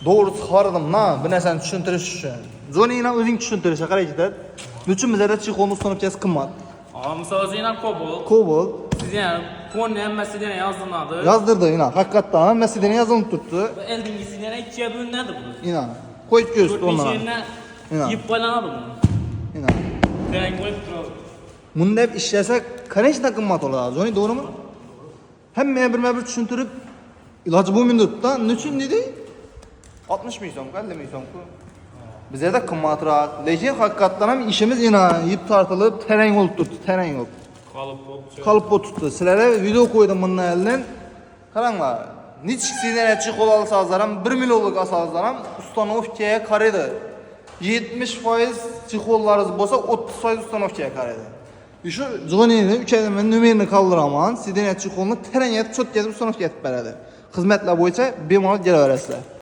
Doğru çıkardım na, bu narsani tushuntirish uchun. Zoningni o'zing tushuntirish kerak. Nechun bizlarda chexolni ustanib kes qimmat. Misol sen ham Cobalt. Cobalt Siz ham fonni hammasini yozdiradi. yozdirdi ina. Haqiqatdan hammasida yozilib turibdi. Bu eldingisidan 2ga bo'linadi bu. Ina. Qo'yib ko'rsin ondan. Ina. Yib qo'yiladi bu. Ina. Kerak bo'lib turadi. Bunda hep ishlasa qancha qimmat bo'ladi? Zoning to'g'rimi? Hammaga birma-bir tushuntirib iloji bo'lmaydi-da. Nechun dedi? 60 ming so'm, 50 ming so'm-ku. Bizlarda qimmatroq. Lekin haqiqatdan ham ishimiz ina yib tortilib, tarang bo'lib turibdi, tarang bo'lib. Qolib turibdi. Sizlarga video qo'ydim bundan eldan. Qaranglar. Nechik sizlarga chexol olsangiz ham 1 millionlik olsangiz ham ustanovkaga qaraydi. 70% chexollaringiz bo'lsa 30% ustanovkaga qaraydi. Şu zonini 3 aydan numerini kaldıraman. Sizden çexolni tarang etib, cho'tka etib ustanovka etib beradi. Xizmatlar bo'yicha bemalol kelaverasizlar.